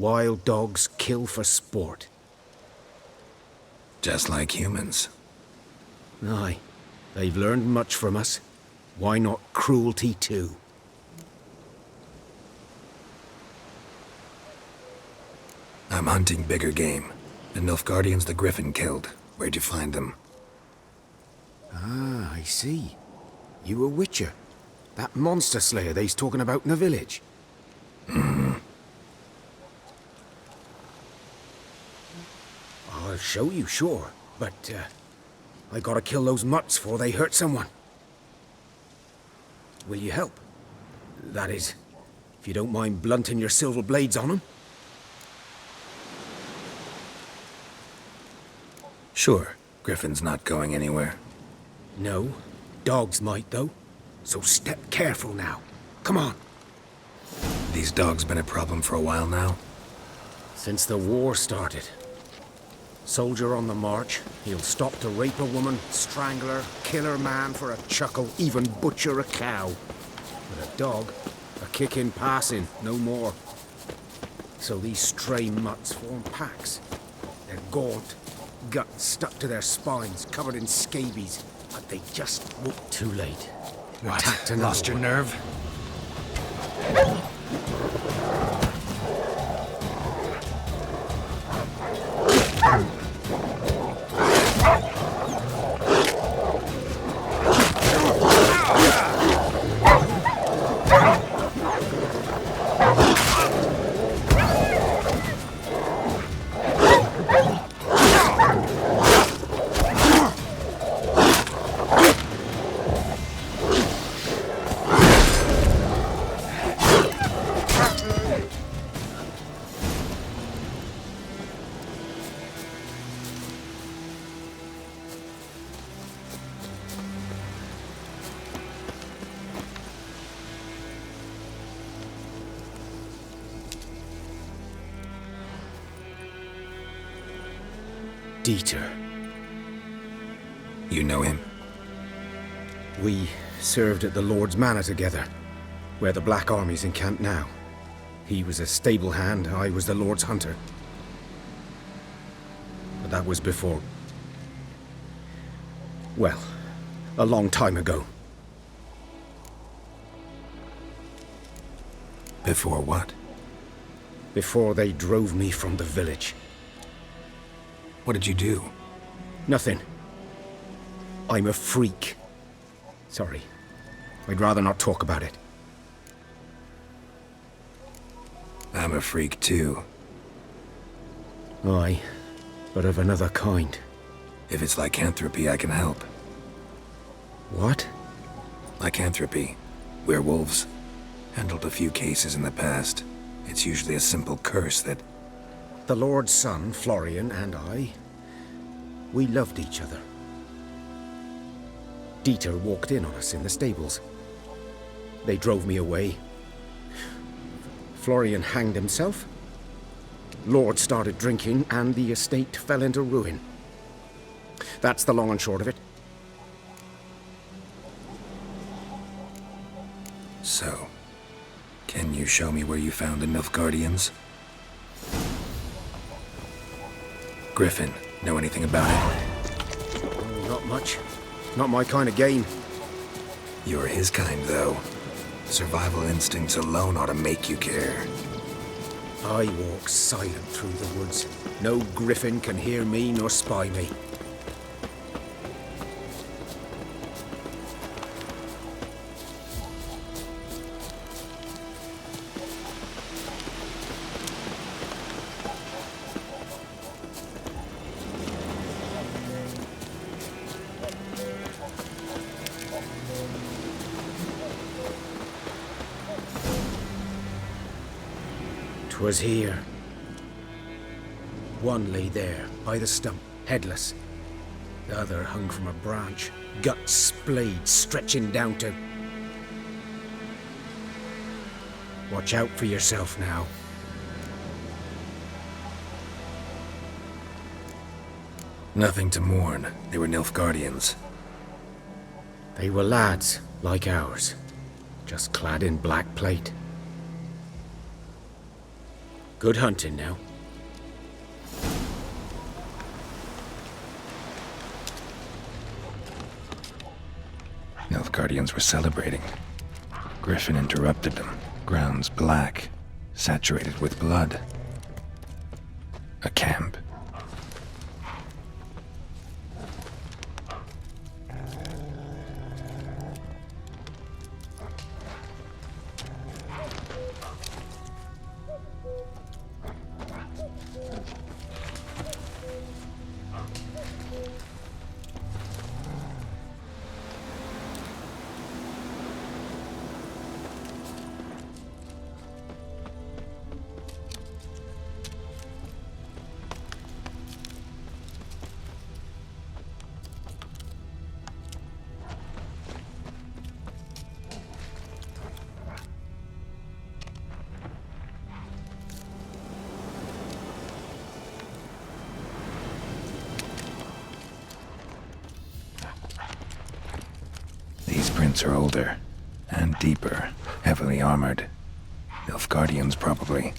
Wild dogs kill for sport. Just like humans. Aye, they've learned much from us. Why not cruelty too? I'm hunting bigger game. The Nilfgaardians the Griffin killed. Where'd you find them? Ah, I see. You a witcher. That monster slayer they's talking about in the village. I'll show you, sure. But, I gotta kill those mutts before they hurt someone. Will you help? That is, if you don't mind blunting your silver blades on them. Sure. Griffin's not going anywhere. No. Dogs might, though. So step careful now. Come on. These dogs been a problem for a while now? Since the war started. Soldier on the march, he'll stop to rape a woman, strangle her, kill her man for a chuckle, even butcher a cow. But a dog, a kick in passing, no more. So these stray mutts form packs. They're gaunt, guts stuck to their spines, covered in scabies. But they just won't. Too late. What? Lost your nerve? Dieter. You know him? We served at the Lord's Manor together, where the Black Army's encamped now. He was a stable hand, I was the Lord's hunter. But that was before... well, a long time ago. Before what? Before they drove me from the village. What did you do? Nothing. I'm a freak. Sorry. I'd rather not talk about it. I'm a freak too. Aye, but of another kind. If it's lycanthropy, I can help. What? Lycanthropy. Werewolves. Handled a few cases in the past. It's usually a simple curse that... The Lord's son, Florian, and I, we loved each other. Dieter walked in on us in the stables. They drove me away. Florian hanged himself. Lord started drinking, and the estate fell into ruin. That's the long and short of it. So, can you show me where you found the Nilfgaardians? Griffin, know anything about it? Oh, not much. Not my kind of game. You're his kind, though. Survival instincts alone ought to make you care. I walk silent through the woods. No griffin can hear me nor spy me. 'Twas here. One lay there, by the stump, headless. The other hung from a branch, guts splayed, stretching down to... Watch out for yourself now. Nothing to mourn. They were Nilfgaardians. They were lads, like ours, just clad in black plate. Good hunting now. Nilfgaardians were celebrating. Griffin interrupted them, grounds black, saturated with blood. A camp. These prints are older, and deeper, heavily armored. Nilfgaardians, probably.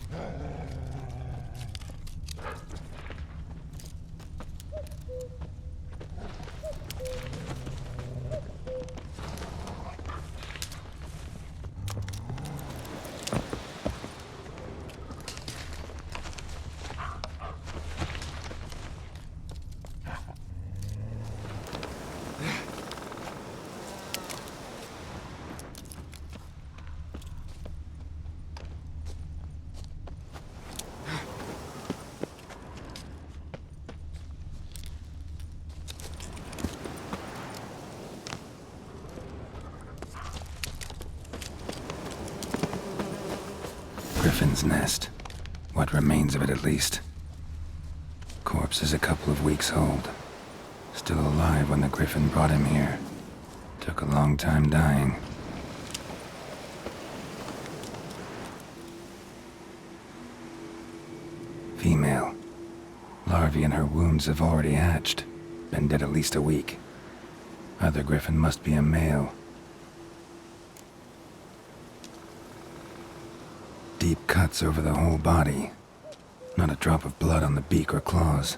Griffin's nest. What remains of it, at least. Corpse is a couple of weeks old. Still alive when the Griffin brought him here. Took a long time dying. Female. Larvae in her wounds have already hatched. Been dead at least a week. Other Griffin must be a male. Deep cuts over the whole body. Not a drop of blood on the beak or claws.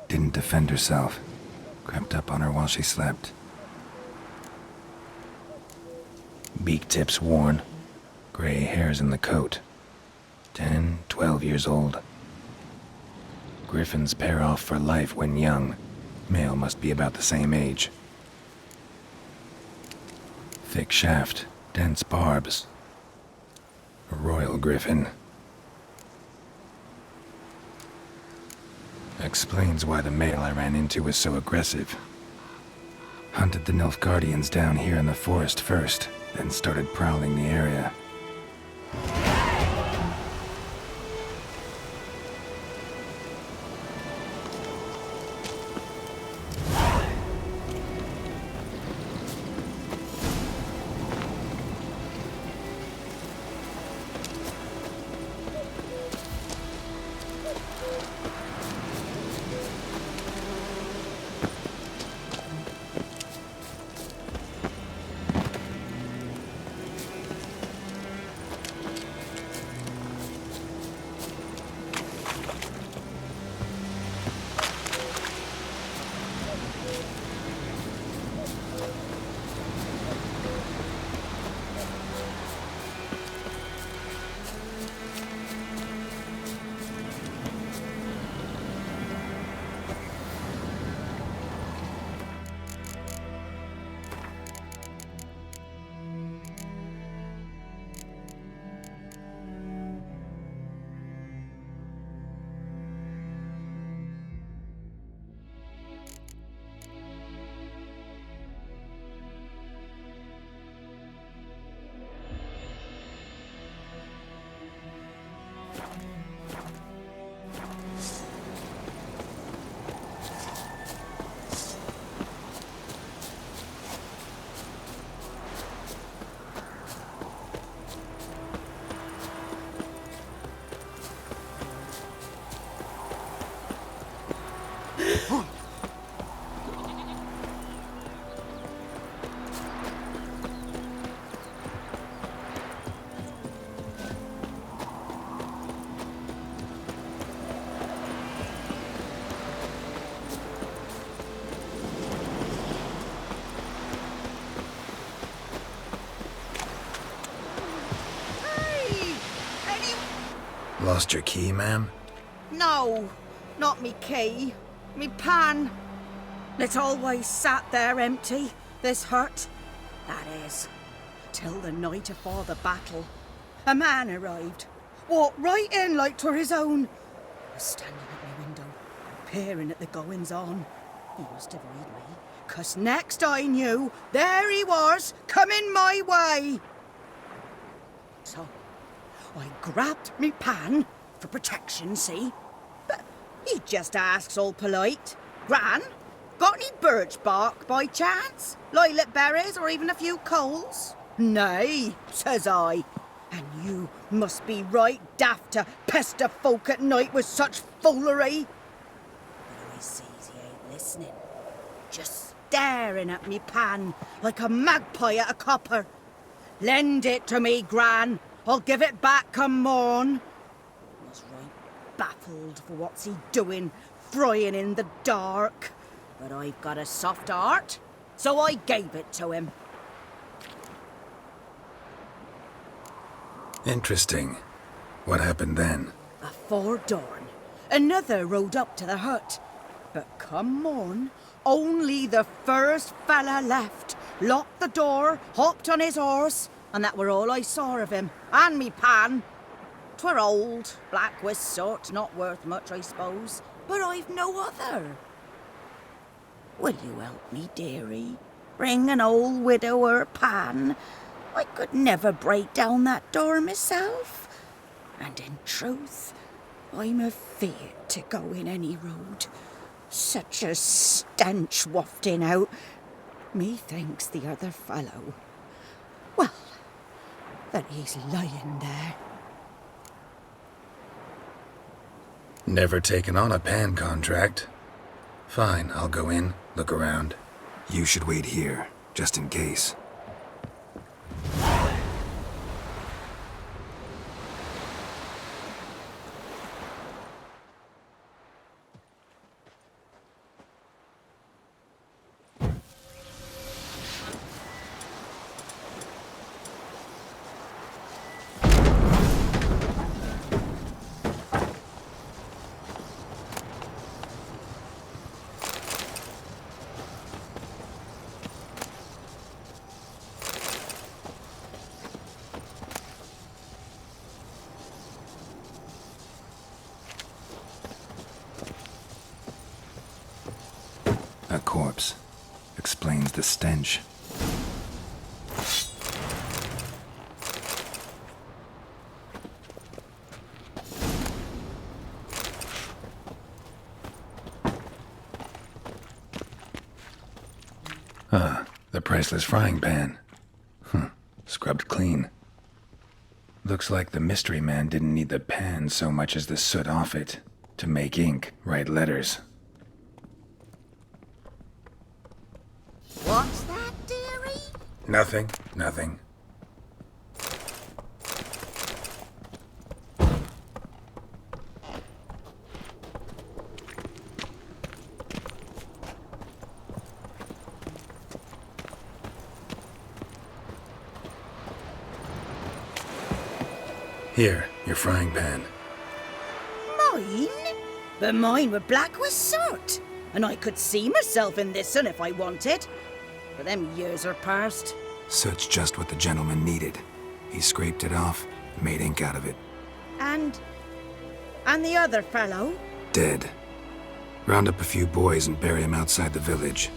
Didn't defend herself. Crept up on her while she slept. Beak tips worn. Gray hairs in the coat. 10, 12 years old. Griffins pair off for life when young. Male must be about the same age. Thick shaft, dense barbs. A royal griffin. Explains why the male I ran into was so aggressive. Hunted the Nilfgaardians down here in the forest first, then started prowling the area. Lost your key, ma'am? No, not me key. Me pan. It always sat there empty, this hut. That is, till the night afore the battle. A man arrived, walked right in like 'twere his own. I was standing at my window, peering at the goings-on. He must have read me, 'cause next I knew, there he was, coming my way. So, I grabbed me pan, for protection, see? But he just asks all polite, Gran, got any birch bark by chance? Lilac berries or even a few coals? Nay, says I. And you must be right daft to pester folk at night with such foolery. But I sees he ain't listening. Just staring at me pan like a magpie at a copper. Lend it to me, Gran. I'll give it back come morn. I was right baffled for what's he doing, frying in the dark. But I've got a soft heart, so I gave it to him. Interesting. What happened then? Afore dawn, another rode up to the hut. But come morn, only the first fella left, locked the door, hopped on his horse, and that were all I saw of him, and me pan. 'Twere old, black with soot, not worth much, I suppose, but I've no other. Will you help me, dearie? Bring an old widower pan. I could never break down that door myself. And in truth, I'm afeard to go in any road. Such a stench wafting out. Methinks the other fellow, well, that he's lying there. Never taken on a pan contract. Fine, I'll go in, look around. You should wait here, just in case. A corpse. Explains the stench. Ah, the priceless frying pan. Scrubbed clean. Looks like the mystery man didn't need the pan so much as the soot off it to make ink, write letters. What's that, dearie? Nothing, nothing. Here, your frying pan. Mine? But mine were black with soot. And I could see myself in this one if I wanted. But them years are past. Soot's just what the gentleman needed. He scraped it off, made ink out of it. And the other fellow? Dead. Round up a few boys and bury him outside the village.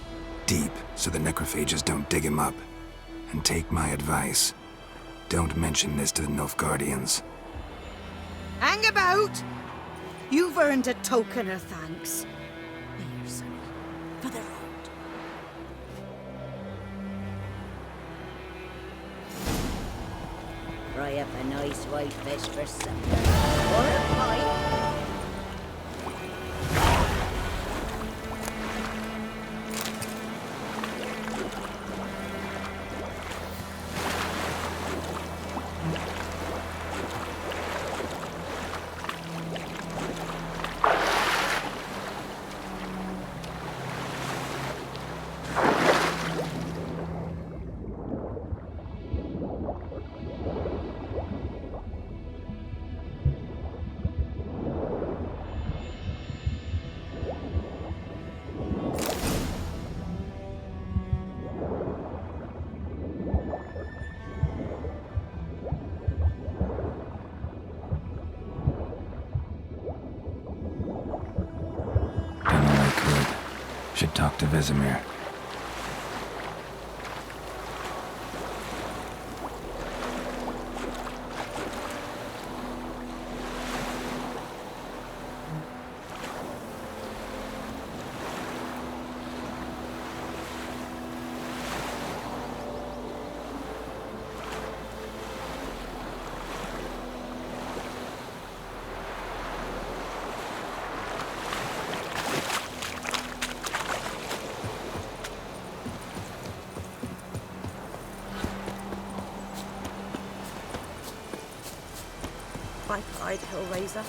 Deep, so the necrophages don't dig him up. And take my advice. Don't mention this to the Nilfgaardians. Hang about! You've earned a token of thanks. Here, sonny, for the road. Fry up a nice white fish for supper. Or a pie. should talk to Vesemir. Biped Hellraiser.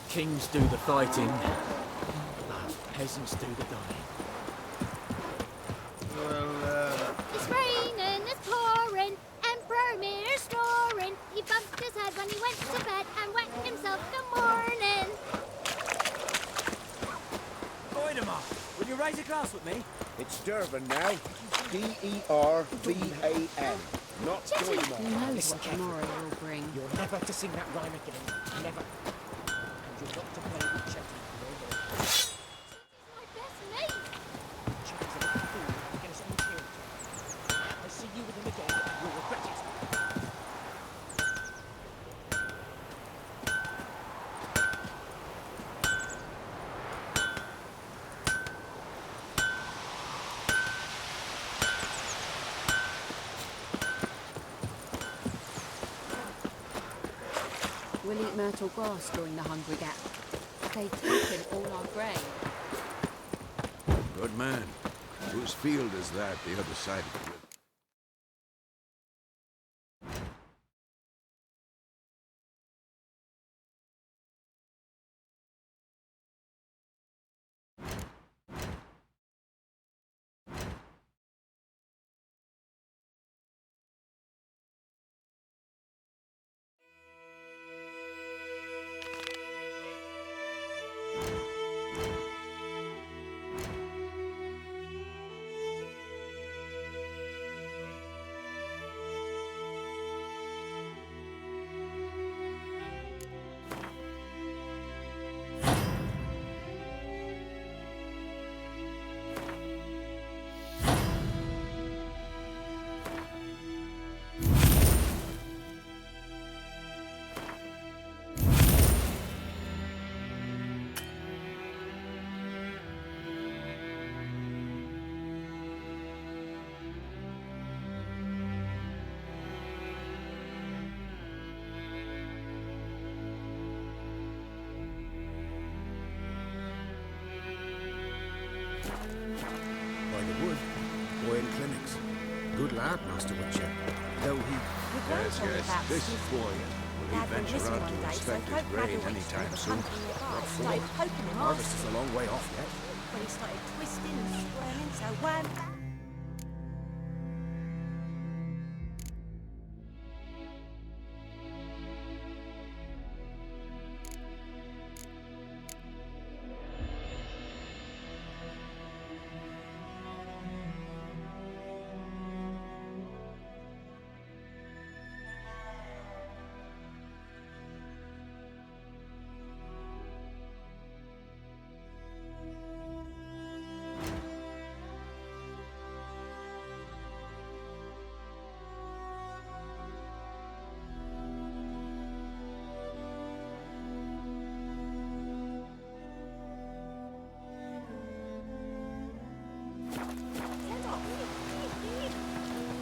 Kings do the fighting, peasants do the dying. It's raining, it's pouring, Emperor Mirror snoring. He bumped his head when he went to bed and whacked himself good morning. Voidemar, will you raise a glass with me? It's Durban now. D-E-R-V-A-N. Not Doima. Who knows what tomorrow will bring? You're never to sing that rhyme again. Never. And you're not to play with Chetty. My best mate. Chetty's a little fool to get us on the hill. I see you with him again, and you'll regret it. We'll eat myrtle grass during the Hungry Gap. They've taken all our grain. Good man. Whose field is that, the other side of the river? By the wood, Boyle Clinics. Good lad, Master Witcher. Though he... Yes, yes. This is Boyan. Will he venture out to inspect his grain anytime soon? Harvest is a long way off yet. When he started twisting and squirming, so wham!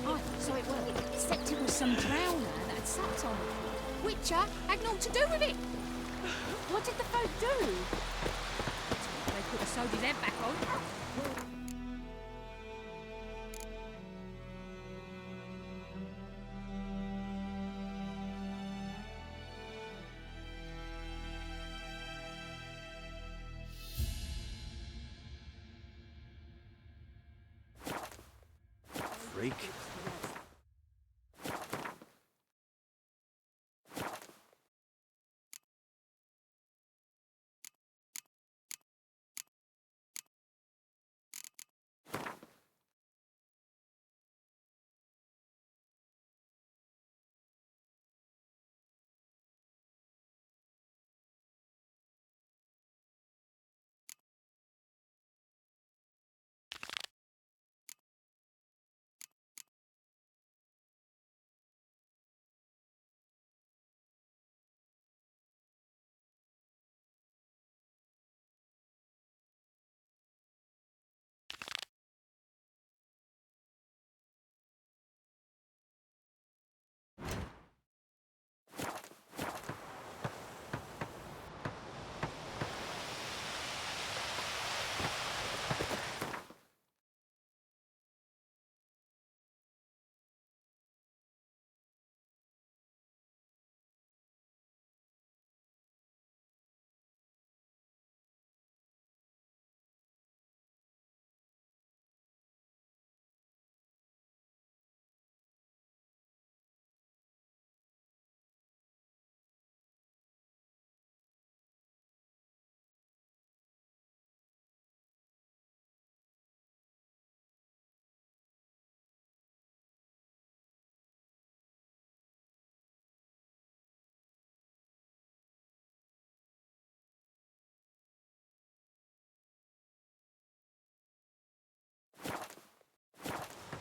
Oh, so it was. Except it was some drowner that had sat on it. Witcher had naught to do with it. What did the folk do? They could have sewed his head back on. Freak.